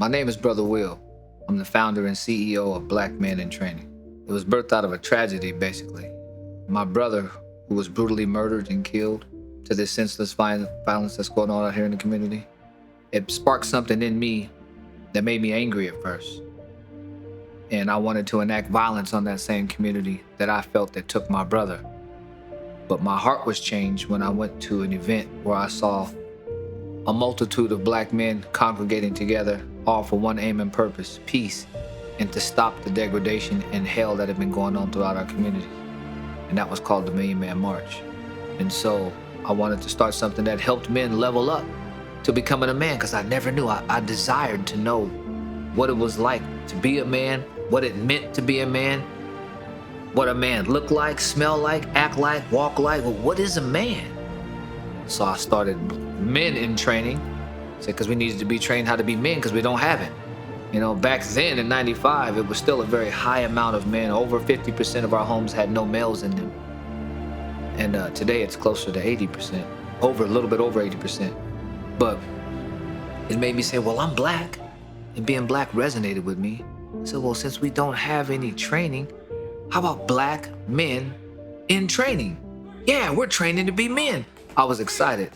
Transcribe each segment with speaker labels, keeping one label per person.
Speaker 1: My name is Brother Will. I'm the founder and CEO of Black Men in Training. It was birthed out of a tragedy, basically. My brother, who was brutally murdered and killed, to this senseless violence that's going on out here in the community, it sparked something in me that made me angry at first. And I wanted to enact violence on that same community that I felt that took my brother. But my heart was changed when I went to an event where I saw a multitude of black men congregating together, all for one aim and purpose, peace, and to stop the degradation and hell that had been going on throughout our community. And that was called the Million Man March. And so I wanted to start something that helped men level up to becoming a man, because I never knew. I desired to know what it was like to be a man, what it meant to be a man, what a man looked like, smell like, act like, walk like. Well, what is a man? So I started Men in Training, because we needed to be trained how to be men because we don't have it. You know, back then in 95, it was still a very high amount of men. Over 50% of our homes had no males in them. And today it's closer to 80%, a little bit over 80%. But it made me say, well, I'm black, and being black resonated with me. I said, well, since we don't have any training, how about black men in training? Yeah, we're training to be men. I was excited.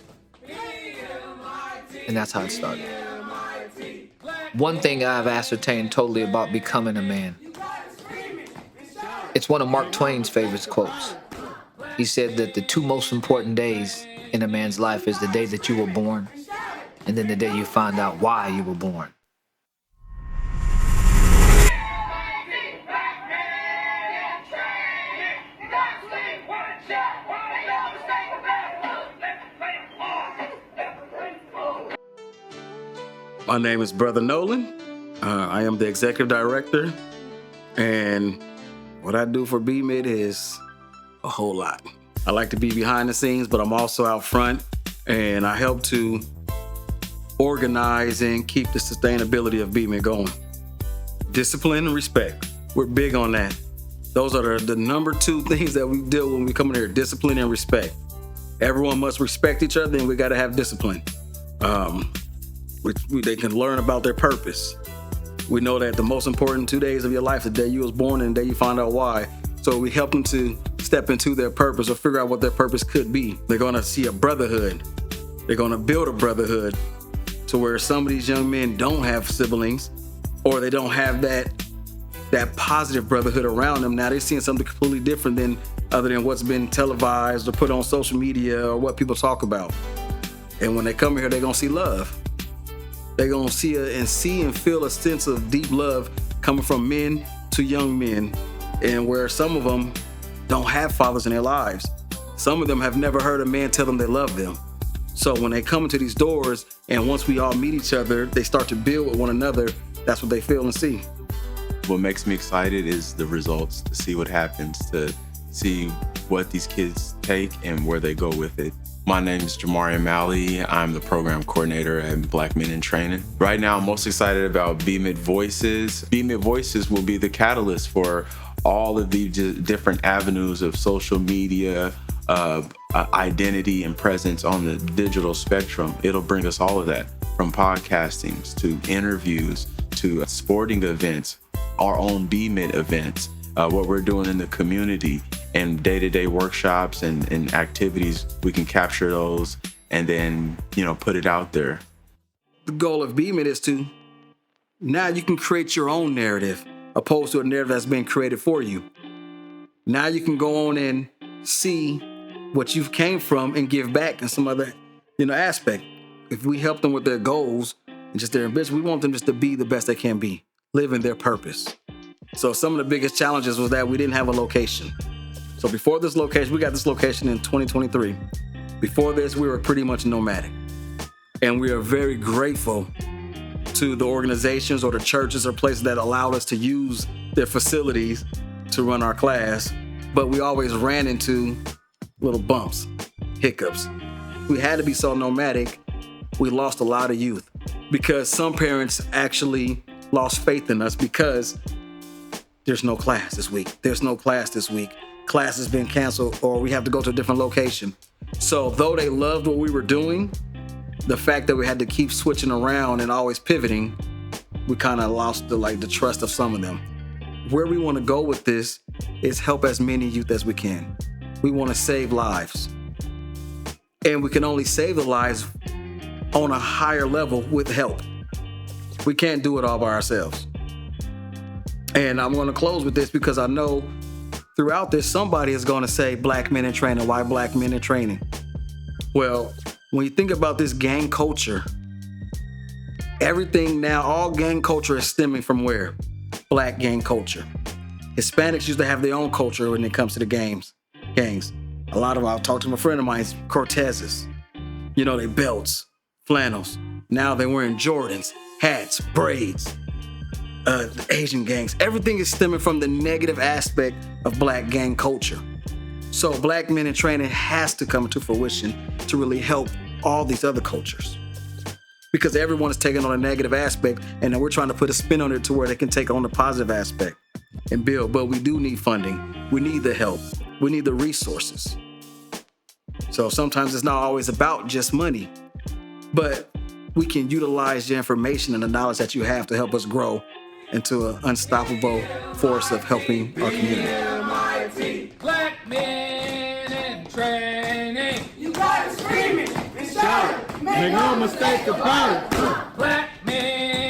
Speaker 1: And that's how it started. One thing I've ascertained totally about becoming a man. It's one of Mark Twain's favorite quotes. He said that the two most important days in a man's life is the day that you were born, and then the day you find out why you were born.
Speaker 2: My name is Brother Nolan. I am the executive director, and what I do for BMIT is a whole lot. I like to be behind the scenes, but I'm also out front, and I help to organize and keep the sustainability of BMIT going. Discipline and respect. We're big on that. Those are the number two things that we deal when we come in here, discipline and respect. Everyone must respect each other, and we got to have discipline. They can learn about their purpose. We know that the most important 2 days of your life, the day you was born and the day you find out why. So we help them to step into their purpose or figure out what their purpose could be. They're gonna see a brotherhood. They're gonna build a brotherhood to where some of these young men don't have siblings, or they don't have that positive brotherhood around them. Now they're seeing something completely different other than what's been televised or put on social media or what people talk about. And when they come here, they're gonna see love. They're going to see and feel a sense of deep love coming from men to young men, and where some of them don't have fathers in their lives. Some of them have never heard a man tell them they love them. So when they come into these doors, and once we all meet each other, they start to build with one another, that's what they feel and see.
Speaker 3: What makes me excited is the results, to see what happens, to see what these kids take and where they go with it. My name is Jamari Malley. I'm the program coordinator at Black Men in Training. Right now, I'm most excited about BMIT Voices. BMIT Voices will be the catalyst for all of the different avenues of social media, identity and presence on the digital spectrum. It'll bring us all of that, from podcastings to interviews to sporting events, our own BMIT events, what we're doing in the community, and day-to-day workshops and activities. We can capture those and then, put it out there.
Speaker 2: The goal of BMIT is to, now you can create your own narrative opposed to a narrative that's been created for you. Now you can go on and see what you've came from and give back in some other, aspect. If we help them with their goals and just their ambition, we want them just to be the best they can be, live in their purpose. So some of the biggest challenges was that we didn't have a location. So before this location, we got this location in 2023. Before this, we were pretty much nomadic. And we are very grateful to the organizations or the churches or places that allowed us to use their facilities to run our class. But we always ran into little bumps, hiccups. We had to be so nomadic, we lost a lot of youth because some parents actually lost faith in us because there's no class this week. There's no class this week. Class has been canceled, or we have to go to a different location. So though they loved what we were doing, the fact that we had to keep switching around and always pivoting we kind of lost the trust of some of them. Where we want to go with this is help as many youth as we can. We want to save lives. And we can only save the lives on a higher level with help. We can't do it all by ourselves. And I'm going to close with this because I know throughout this, somebody is going to say, Black men in training, why Black men in training? Well, when you think about this gang culture, everything now, all gang culture is stemming from where? Black gang culture. Hispanics used to have their own culture when it comes to the gangs. A lot of, I'll talk to a friend of mine, Cortezes. You know, they belts, flannels. Now they're wearing Jordans, hats, braids. The Asian gangs. Everything is stemming from the negative aspect of Black gang culture. So Black men in training has to come to fruition to really help all these other cultures. Because everyone is taking on a negative aspect, and then we're trying to put a spin on it to where they can take on the positive aspect and build. But we do need funding. We need the help. We need the resources. So sometimes it's not always about just money, but we can utilize the information and the knowledge that you have to help us grow into an unstoppable force of helping our community.
Speaker 4: BMIT, Black men in training. You gotta scream it and shout it. Make no mistake about it. Black men